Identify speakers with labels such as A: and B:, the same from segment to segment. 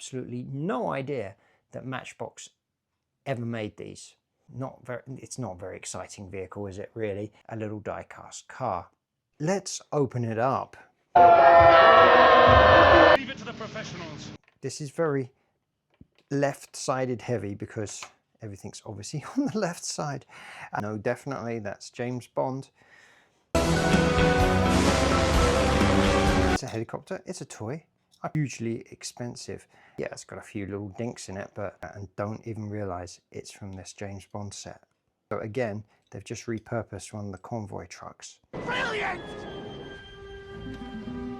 A: absolutely no idea that Matchbox ever made these. It's not a very exciting vehicle, is it really? A little die-cast car. Let's open it up.
B: Leave it to the professionals.
A: This is very left-sided heavy because everything's obviously on the left side. No, definitely that's James Bond. It's a helicopter, it's a toy. Hugely expensive. Yeah, it's got a few little dinks in it, and don't even realize it's from this James Bond set. So again, they've just repurposed one of the convoy trucks.
B: Brilliant!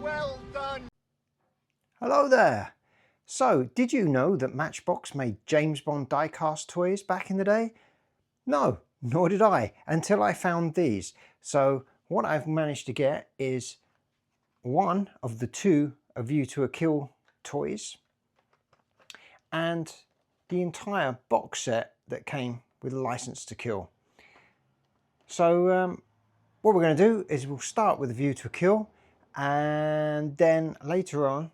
B: Well done!
A: Hello there! So, did you know that Matchbox made James Bond die-cast toys back in the day? No, nor did I, until I found these. So, what I've managed to get is one of the two A View to a Kill toys and the entire box set that came with a License to Kill. So what we're going to do is we'll start with A View to a Kill, and then later on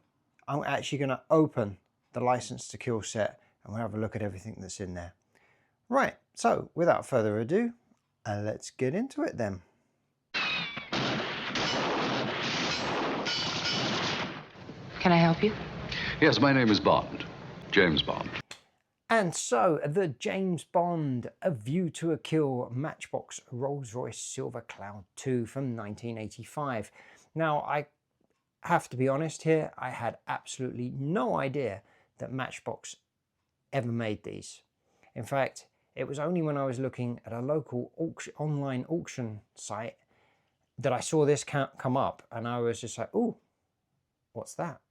A: I'm actually going to open the License to Kill set and we'll have a look at everything that's in there. Right, so without further ado, let's get into it then.
C: Can I help you?
D: Yes, my name is Bond. James Bond.
A: And so, the James Bond A View to a Kill Matchbox Rolls-Royce Silver Cloud 2 from 1985. Now, I have to be honest here, I had absolutely no idea that Matchbox ever made these. In fact, it was only when I was looking at a local online auction site that I saw this come up, and I was just like, ooh, what's that?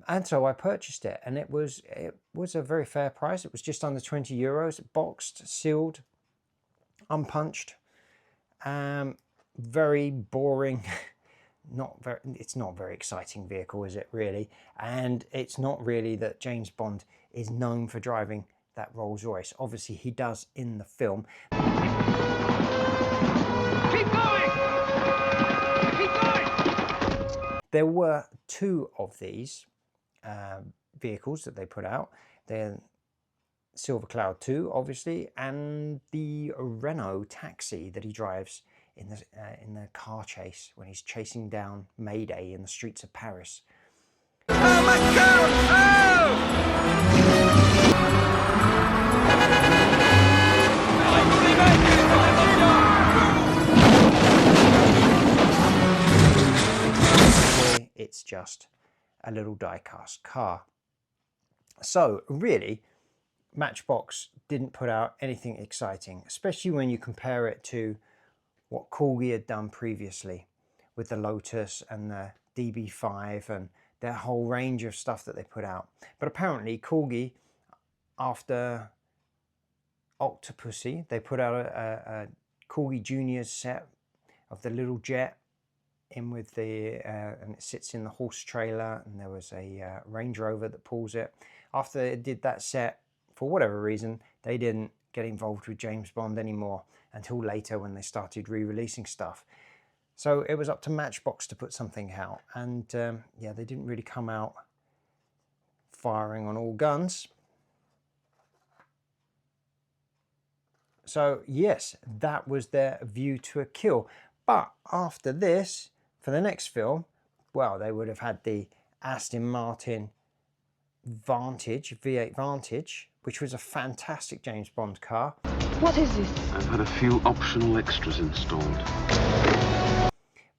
A: And so I purchased it, and it was a very fair price. It was just under 20 euros, boxed, sealed, unpunched, very boring. It's not a very exciting vehicle, is it really? And it's not really that James Bond is known for driving that Rolls-Royce. Obviously he does in the film.
B: Keep going! Keep going!
A: There were two of these vehicles that they put out. They're Silver Cloud 2, obviously, and the Renault taxi that he drives in the car chase when he's chasing down Mayday in the streets of Paris.
B: Oh my God!
A: It's just a little die-cast car. So really, Matchbox didn't put out anything exciting, especially when you compare it to what Corgi had done previously with the Lotus and the DB5 and their whole range of stuff that they put out. But apparently Corgi, after Octopussy, they put out a Corgi Juniors set of the little jet in with the and it sits in the horse trailer, and there was a Range Rover that pulls it. After they did that set, for whatever reason, they didn't get involved with James Bond anymore until later when they started re-releasing stuff. So it was up to Matchbox to put something out, and yeah, they didn't really come out firing on all guns. So yes, that was their View to a Kill. But after this, for the next film, well, they would have had the Aston Martin Vantage, V8 Vantage, which was a fantastic James Bond car.
C: What is this?
D: I've had a few optional extras installed.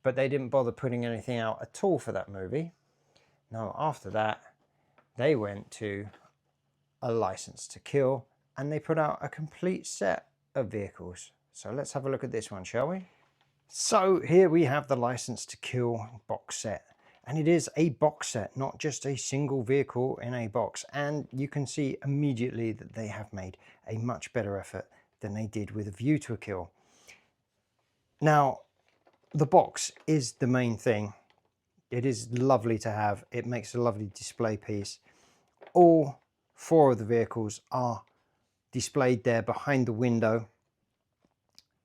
A: But they didn't bother putting anything out at all for that movie. No, after that, they went to a License to Kill, and they put out a complete set of vehicles. So let's have a look at this one, shall we? So here we have the License to Kill box set, and it is a box set, not just a single vehicle in a box. And you can see immediately that they have made a much better effort than they did with A View to a Kill. Now, the box is the main thing. It is lovely to have. It makes a lovely display piece. All four of the vehicles are displayed there behind the window.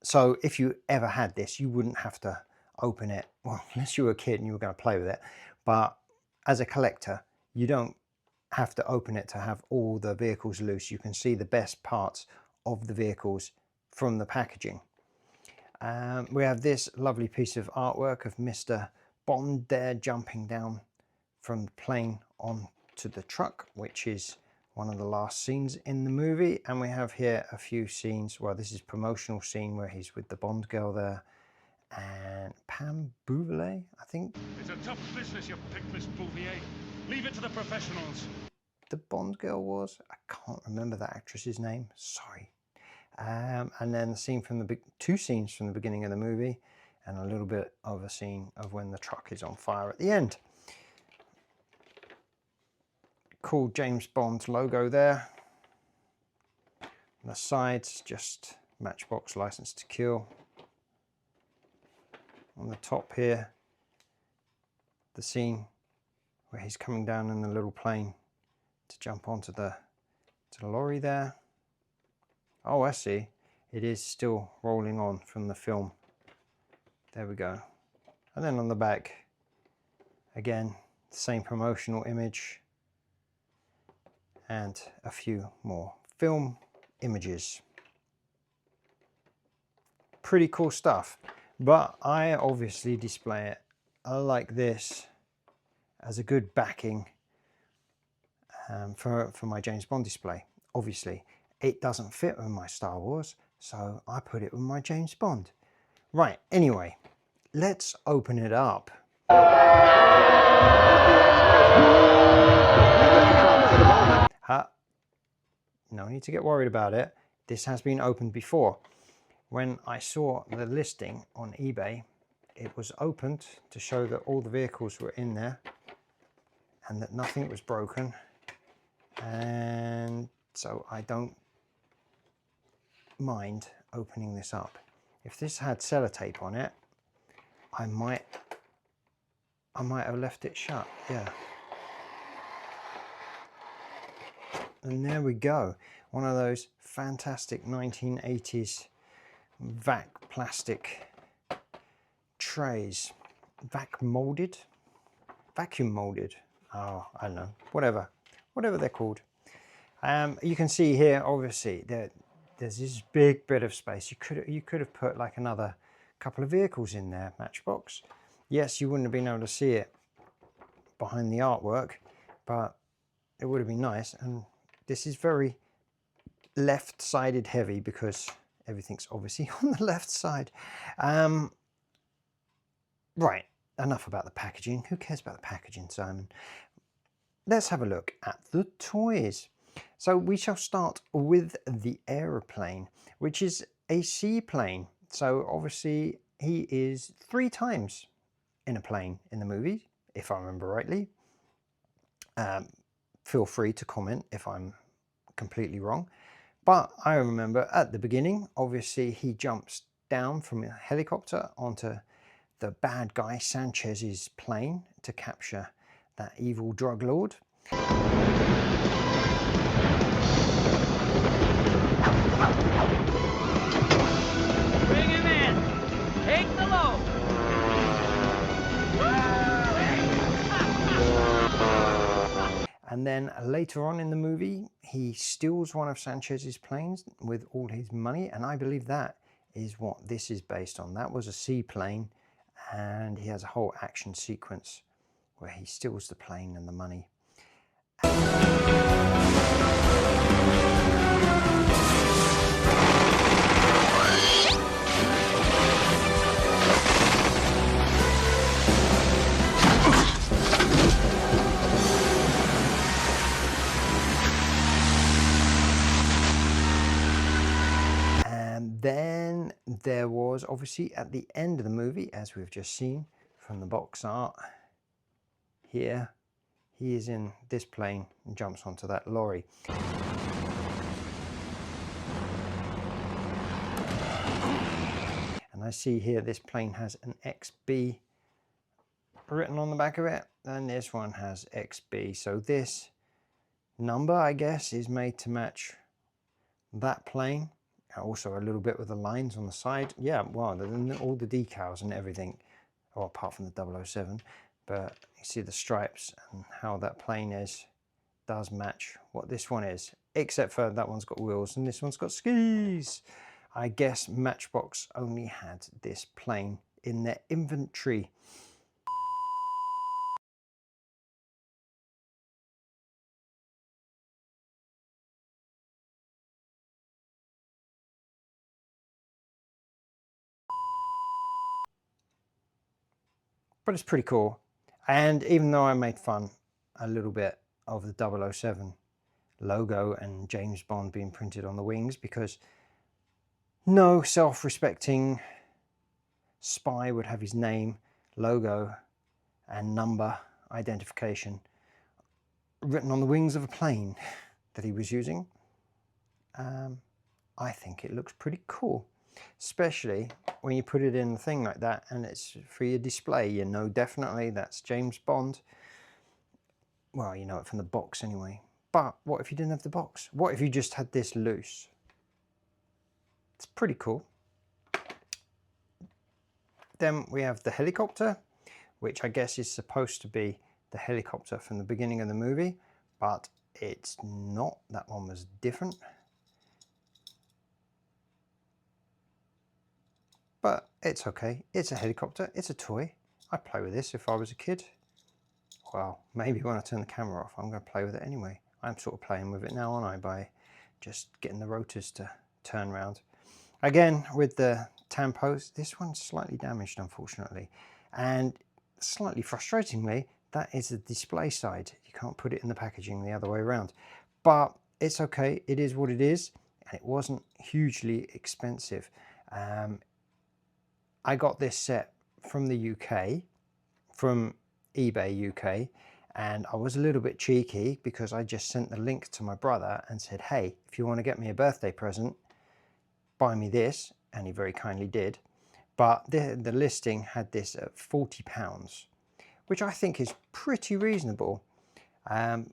A: So if you ever had this, you wouldn't have to open it. Well, unless you were a kid and you were going to play with it. But as a collector, you don't have to open it to have all the vehicles loose. You can see the best parts of the vehicles from the packaging. We have this lovely piece of artwork of Mr. Bond there jumping down from the plane onto the truck, which is one of the last scenes in the movie. And we have here a few scenes. Well, this is promotional scene where he's with the Bond girl there and Pam Bouvier, I think.
B: It's a tough business, you pickless Bouvier. Leave it to the professionals.
A: The Bond girl was. I can't remember that actress's name. Sorry. And then the scene from the two scenes from the beginning of the movie, and a little bit of a scene of when the truck is on fire at the end. Cool James Bond logo there. On the sides, just Matchbox License to Kill. On the top here, the scene where he's coming down in the little plane to jump onto the lorry there. Oh, I see. It is still rolling on from the film. There we go. And then on the back, again, the same promotional image and a few more film images. Pretty cool stuff. But I obviously display it like this as a good backing for my James Bond display. Obviously, it doesn't fit with my Star Wars, so I put it with my James Bond. Right, anyway, let's open it up. No need to get worried about it. This has been opened before. When I saw the listing on eBay, it was opened to show that all the vehicles were in there and that nothing was broken. And so I don't mind opening this up. If this had sellotape on it, I might have left it shut. Yeah. And there we go. One of those fantastic 1980s vac plastic trays. Vacuum molded. Oh, I don't know. Whatever they're called. You can see here, obviously, there's this big bit of space. You could have put like another couple of vehicles in there, Matchbox. Yes, you wouldn't have been able to see it behind the artwork, but it would have been nice. And this is very left-sided heavy because everything's obviously on the left side. Right, enough about the packaging. Who cares about the packaging, Simon? Let's have a look at the toys. So we shall start with the aeroplane, which is a seaplane. So obviously he is 3 times in a plane in the movie, if I remember rightly. Feel free to comment if I'm completely wrong. But I remember at the beginning, obviously he jumps down from a helicopter onto the bad guy Sanchez's plane to capture that evil drug lord.
B: Bring him in. Take the load.
A: And then later on in the movie, he steals one of Sanchez's planes with all his money. And I believe that is what this is based on. That was a seaplane, and he has a whole action sequence where he steals the plane and the money. Then there was obviously at the end of the movie, as we've just seen from the box art here, he is in this plane and jumps onto that lorry. And I see here this plane has an XB written on the back of it, and this one has XB. So this number, I guess, is made to match that plane. Also a little bit with the lines on the side. Yeah, well, all the decals and everything, well, apart from the 007, but you see the stripes and how that plane is does match what this one is, except for that one's got wheels and this one's got skis. I guess Matchbox only had this plane in their inventory. But it's pretty cool. And even though I made fun a little bit of the 007 logo and James Bond being printed on the wings, because no self-respecting spy would have his name, logo and number identification written on the wings of a plane that he was using. I think it looks pretty cool, especially when you put it in a thing like that and it's for your display. You know definitely that's James Bond. Well, you know it from the box anyway. But what if you didn't have the box? What if you just had this loose? It's pretty cool. Then we have the helicopter, which I guess is supposed to be the helicopter from the beginning of the movie, but it's not. That one was different. But it's okay. It's a helicopter. It's a toy. I'd play with this if I was a kid. Well, maybe when I turn the camera off, I'm going to play with it anyway. I'm sort of playing with it now, aren't I, by just getting the rotors to turn around. Again, with the tampos, this one's slightly damaged, unfortunately. And slightly frustratingly, that is the display side. You can't put it in the packaging the other way around. But it's okay. It is what it is. And it wasn't hugely expensive. I got this set from the UK, from eBay UK, and I was a little bit cheeky because I just sent the link to my brother and said, hey, if you want to get me a birthday present, buy me this, and he very kindly did. But the listing had this at £40, which I think is pretty reasonable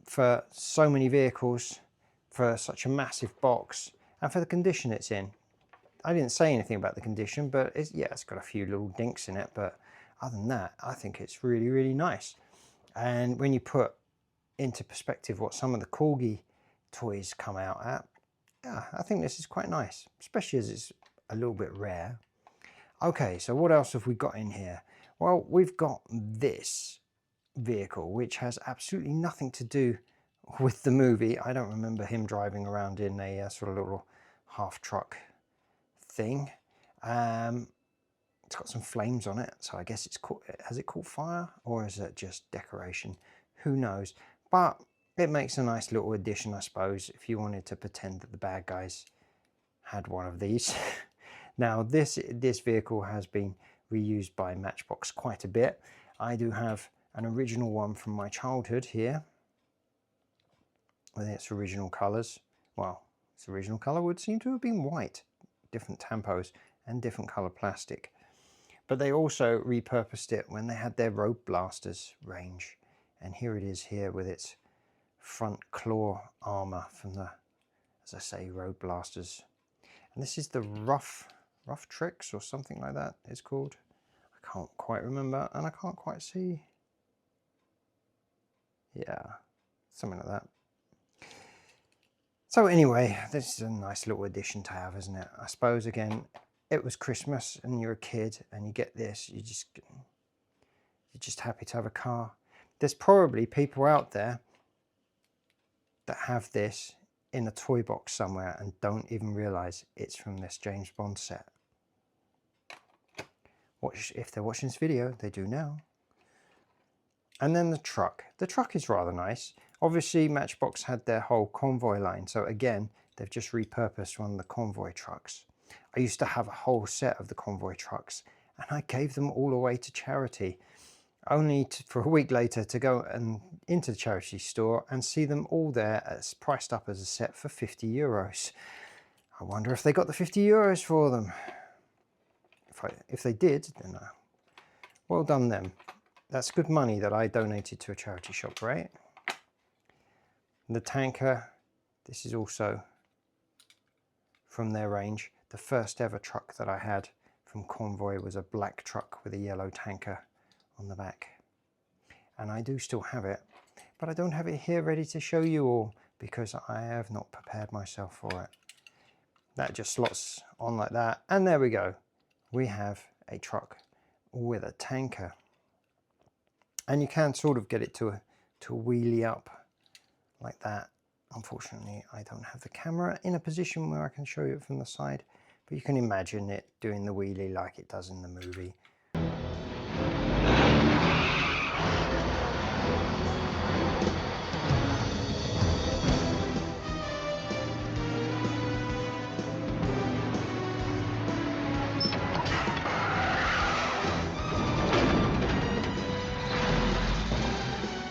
A: for so many vehicles, for such a massive box, and for the condition it's in. I didn't say anything about the condition, but it's got a few little dinks in it, but other than that, I think it's really, really nice. And when you put into perspective what some of the Corgi toys come out at, yeah, I think this is quite nice, especially as it's a little bit rare. Okay, so what else have we got in here? Well, we've got this vehicle, which has absolutely nothing to do with the movie. I don't remember him driving around in a sort of little half truck thing. It's got some flames on it, so I guess it's caught, has it caught fire, or is it just decoration? Who knows? But it makes a nice little addition, I suppose, if you wanted to pretend that the bad guys had one of these. Now this vehicle has been reused by Matchbox quite a bit. I do have an original one from my childhood here with its original colours. Well, its original colour would seem to have been white, different tampos and different colour plastic. But they also repurposed it when they had their Road Blasters range. And here it is here with its front claw armour from the, as I say, Road Blasters. And this is the Rough Tricks or something like that it's called. I can't quite remember, and I can't quite see. Yeah, something like that. So anyway, this is a nice little addition to have, isn't it? I suppose, again, it was Christmas and you're a kid and you get this, you're just happy to have a car. There's probably people out there that have this in a toy box somewhere and don't even realize it's from this James Bond set. If they're watching this video, they do now. And then the truck. The truck is rather nice. Obviously, Matchbox had their whole convoy line, so again, they've just repurposed one of the convoy trucks. I used to have a whole set of the convoy trucks, and I gave them all away to charity, only for a week later to go into the charity store and see them all there as priced up as a set for €50. I wonder if they got the €50 for them. If they did, then well done them. That's good money that I donated to a charity shop, right? The tanker, this is also from their range. The first ever truck that I had from Convoy was a black truck with a yellow tanker on the back. And I do still have it. but I don't have it here ready to show you all because I have not prepared myself for it. That just slots on like that, and there we go. We have a truck with a tanker, and you can sort of get it to wheelie up like that. Unfortunately, I don't have the camera in a position where I can show you it from the side, but you can imagine it doing the wheelie like it does in the movie.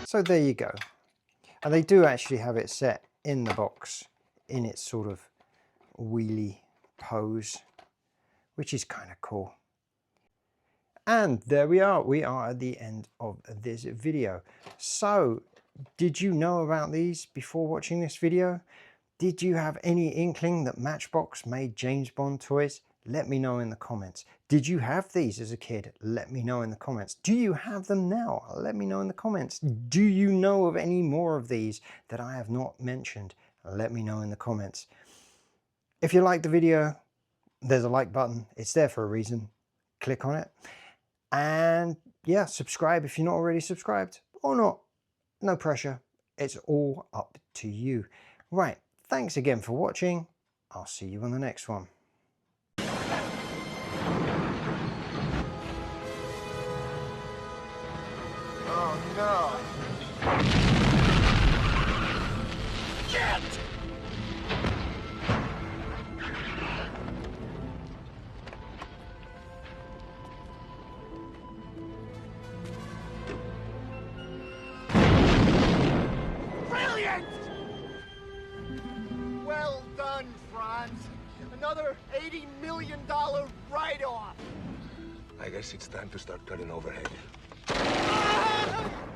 A: So there you go. And they do actually have it set in the box in its sort of wheelie pose, which is kind of cool. And there we are. We are at the end of this video. So did you know about these before watching this video? Did you have any inkling that Matchbox made James Bond toys? Let me know in the comments. Did you have these as a kid? Let me know in the comments. Do you have them now? Let me know in the comments. Do you know of any more of these that I have not mentioned? Let me know in the comments. If you liked the video, there's a like button. It's there for a reason. Click on it. And yeah, subscribe if you're not already subscribed or not. No pressure. It's all up to you. Right. Thanks again for watching. I'll see you on the next one.
E: Oh no! Get! Brilliant! Well done, Franz. Another $80 million write-off.
F: I guess it's time to start cutting overhead.
E: Ah!